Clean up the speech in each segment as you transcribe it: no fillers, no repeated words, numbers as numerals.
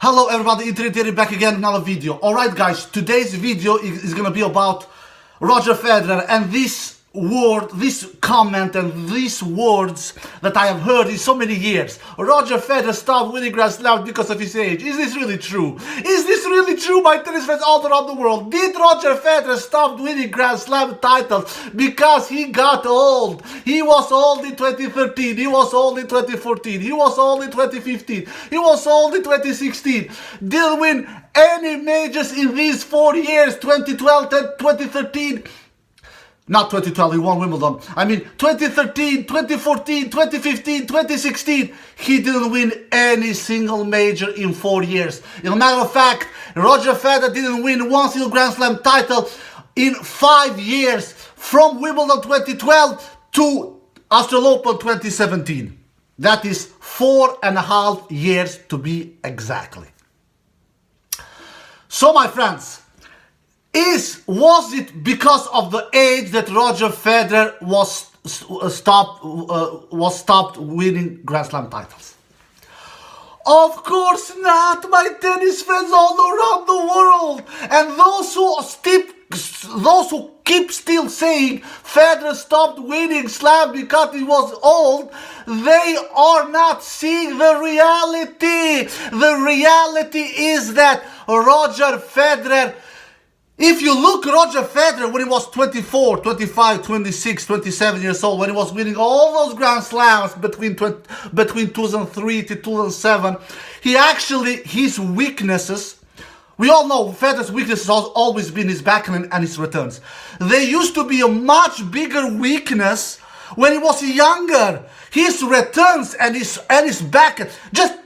Hello everybody, Internet back again with another video. Alright guys, today's video is gonna be about Roger Federer and this comment and these words that I have heard in so many years. Roger Federer stopped winning Grand Slams because of his age. Is this really true? Is this really true, my tennis fans all around the world? Did Roger Federer stop winning Grand Slam titles because he got old? He was old in 2013, he was old in 2014, he was old in 2015, he was old in 2016. Didn't win any majors in these 4 years, 2012 and 2013. Not 2012, he won Wimbledon. I mean, 2013, 2014, 2015, 2016, he didn't win any single major in 4 years. As a matter of fact, Roger Federer didn't win one single Grand Slam title in 5 years, from Wimbledon 2012 to Australian Open 2017. That is 4.5 years to be exactly. So, my friends, was it because of the age that Roger Federer was stopped winning Grand Slam titles? Of course not, my tennis friends all around the world. And those who keep still saying Federer stopped winning slam because he was old, they are not seeing the reality. The reality is that Roger Federer, if you look at Roger Federer when he was 24, 25, 26, 27 years old, when he was winning all those Grand Slams between 2003 to 2007, his weaknesses, we all know Federer's weakness has always been his backhand and his returns. They used to be a much bigger weakness when he was younger. His returns and his backhand, just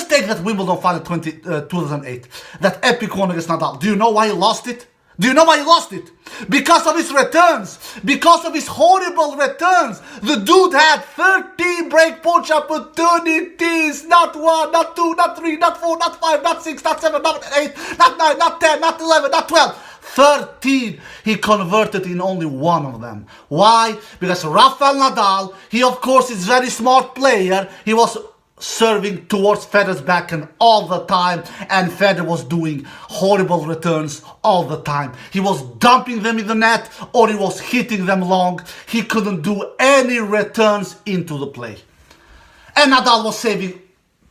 take that Wimbledon final 2008, that epic one against Nadal. Do you know why he lost it? Do you know why he lost it? Because of his returns. Because of his horrible returns. The dude had 13 breakpoint opportunities. Not 1, not 2, not 3, not 4, not 5, not 6, not 7, not 8, not 9, not 10, not 11, not 12. 13. He converted in only one of them. Why? Because Rafael Nadal, he of course is a very smart player. He was serving towards Federer's backhand all the time, and Federer was doing horrible returns all the time. He was dumping them in the net or he was hitting them long. He couldn't do any returns into the play. And Nadal was saving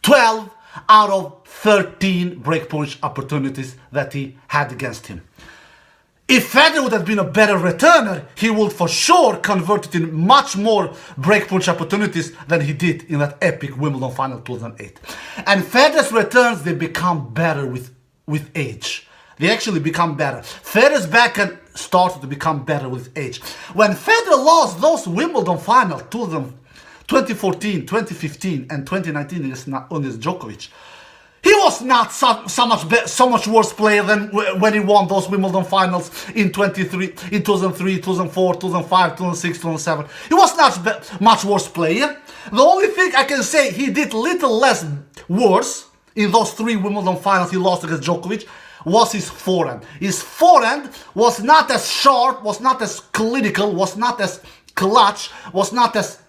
12 out of 13 breakpoint opportunities that he had against him. If Federer would have been a better returner, he would for sure convert it in much more breakpoint opportunities than he did in that epic Wimbledon final 2008. And Federer's returns, they become better with age. They actually become better. Federer's backhand started to become better with age. When Federer lost those Wimbledon finals, 2014, 2015 and 2019 against Djokovic, he was not so much worse player than when he won those Wimbledon finals in 2003, 2004, 2005, 2006, 2007. He was not much worse player. The only thing I can say he did little less worse in those 3 Wimbledon finals he lost against Djokovic was his forehand. His forehand was not as sharp, was not as clinical, was not as clutch, was not as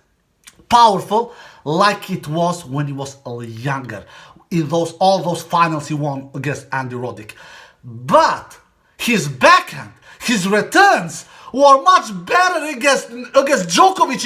powerful like it was when he was younger. In all those finals he won against Andy Roddick. But his backhand, his returns were much better against Djokovic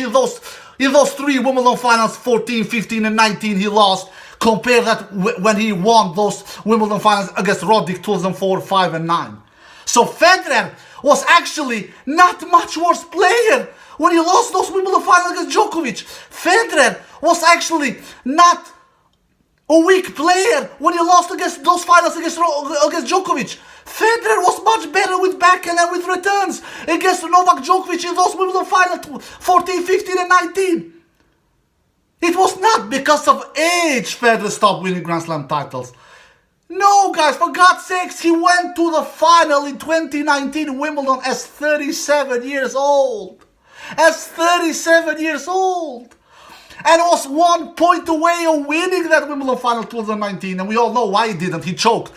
in those 3 Wimbledon finals, 14, 15 and 19 he lost. Compare that when he won those Wimbledon finals against Roddick 2004, 5 and 9. So Federer was actually not much worse player when he lost those Wimbledon finals against Djokovic. Federer was actually not a weak player when he lost against those finals against Djokovic. Federer was much better with backhand and with returns against Novak Djokovic in those Wimbledon finals 14, 15 and 19. It was not because of age Federer stopped winning Grand Slam titles. No guys, for God's sakes, he went to the final in 2019 Wimbledon as 37 years old. As 37 years old. And was 1 point away of winning that Wimbledon final 2019. And we all know why he didn't. He choked.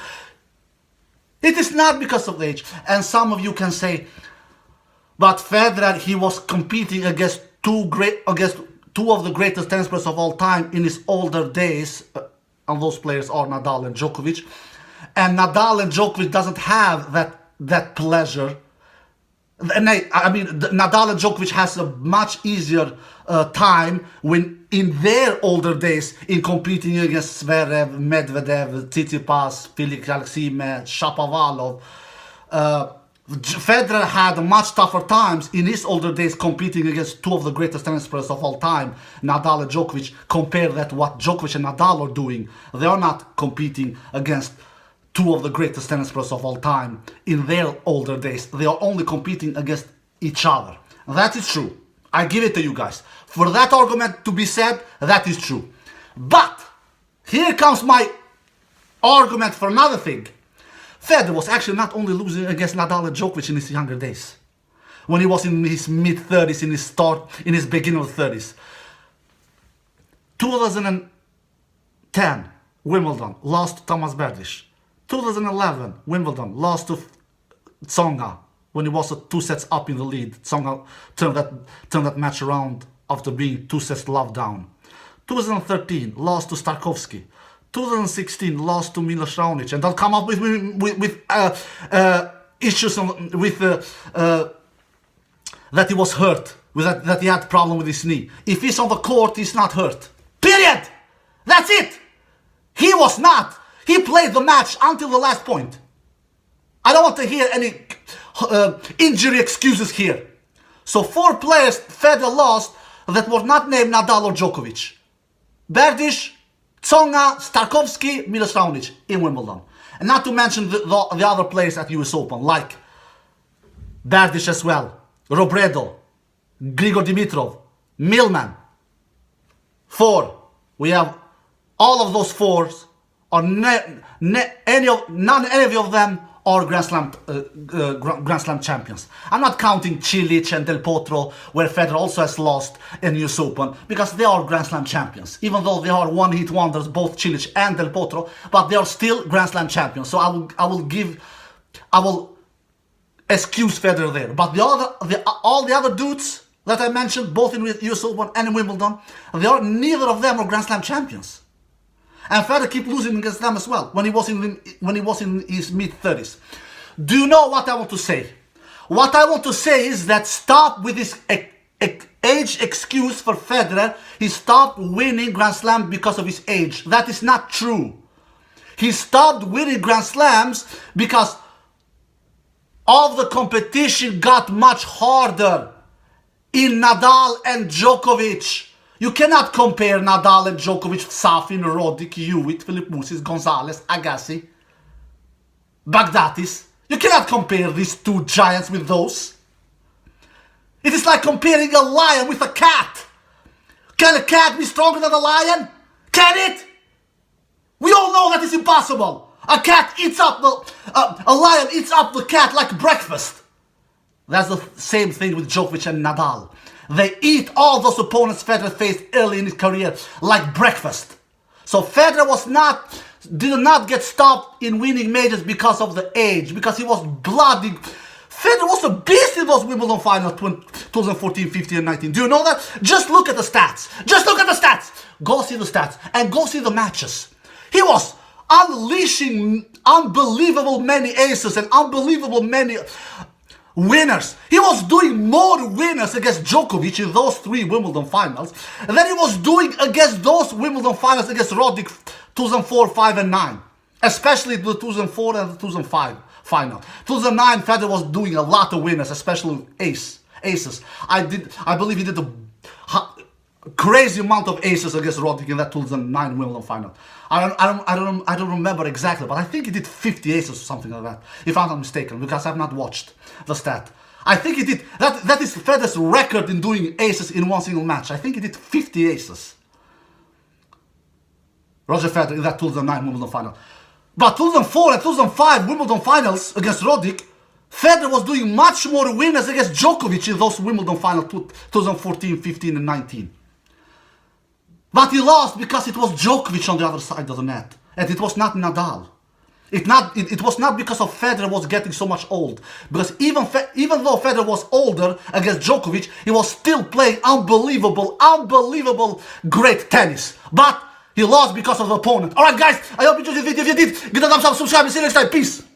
It is not because of age. And some of you can say, but Federer, he was competing against two of the greatest tennis players of all time in his older days. and those players are Nadal and Djokovic. And Nadal and Djokovic doesn't have that pleasure. And I mean, Nadal and Djokovic has a much easier time when in their older days in competing against Zverev, Medvedev, Tsitsipas, Felix Alexime, Shapovalov. Federer had much tougher times in his older days competing against two of the greatest tennis players of all time, Nadal and Djokovic. Compare that to what Djokovic and Nadal are doing. They are not competing against two of the greatest tennis players of all time in their older days. They are only competing against each other. That is true. I give it to you guys. For that argument to be said, that is true. But here comes my argument for another thing. Federer was actually not only losing against Nadal and Djokovic in his younger days, when he was in his mid-30s, in his beginning of 30s. 2010, Wimbledon, lost to Thomas Berdych. 2011, Wimbledon, lost to Tsonga when he was 2 sets up in the lead. Tsonga turned that match around after being 2 sets love down. 2013, lost to Starkovsky. 2016, lost to Milos Raonic, and they'll come up with issues with that he was hurt, that he had problem with his knee. If he's on the court, he's not hurt. Period. That's it. He was not. He played the match until the last point. I don't want to hear any injury excuses here. So 4 players Federer lost that were not named Nadal or Djokovic. Berdych, Tsonga, Starkovsky, Milos Raonic in Wimbledon. And not to mention the other players at US Open, like Berdych as well, Robredo, Grigor Dimitrov, Millman. 4. We have all of those 4s are none any of them are Grand Slam champions. I'm not counting Cilic and Del Potro, where Federer also has lost in US Open, because they are Grand Slam champions. Even though they are one-hit wonders, both Cilic and Del Potro, but they are still Grand Slam champions. So I will excuse Federer there. But all the other dudes that I mentioned, both in US Open and in Wimbledon, neither of them are Grand Slam champions. And Federer keep losing against them as well when he was in his mid-30s. Do you know what I want to say? What I want to say is that stop with this age excuse for Federer. He stopped winning Grand Slam because of his age. That is not true. He stopped winning Grand Slams because all the competition got much harder in Nadal and Djokovic. You cannot compare Nadal and Djokovic, Safin, Roddick, Hewitt, Philip Musis, Gonzalez, Agassi, Baghdatis. You cannot compare these two giants with those. It is like comparing a lion with a cat. Can a cat be stronger than a lion? Can it? We all know that is impossible. A lion eats up the cat like breakfast. That's the same thing with Djokovic and Nadal. They eat all those opponents Federer faced early in his career like breakfast. So Federer did not get stopped in winning majors because of the age, because he was bloody. Federer was a beast in those Wimbledon finals 2014, 15 and 19. Do you know that? Just look at the stats. Just look at the stats. Go see the stats and go see the matches. He was unleashing unbelievable many aces and unbelievable many winners. He was doing more winners against Djokovic in those 3 Wimbledon finals than he was doing against those Wimbledon finals against Roddick 2004, 5 and 9. Especially the 2004 and the 2005 final. 2009 Federer was doing a lot of winners, especially aces. I believe he did a crazy amount of aces against Roddick in that 2009 Wimbledon final. I don't remember exactly, but I think he did 50 aces or something like that, if I'm not mistaken, because I've not watched the stat. I think he did, that is Federer's record in doing aces in one single match. I think he did 50 aces. Roger Federer in that 2009 Wimbledon final. But 2004 and 2005 Wimbledon finals against Roddick, Federer was doing much more winners against Djokovic in those Wimbledon finals 2014, 15 and 19. But he lost because it was Djokovic on the other side of the net. And it was not Nadal. It was not because of Federer was getting so much old. Because even though Federer was older against Djokovic, he was still playing unbelievable great tennis. But He lost because of the opponent. Alright guys, I hope you enjoyed the video. If you did, give a thumbs up, subscribe, and see you next time. Peace.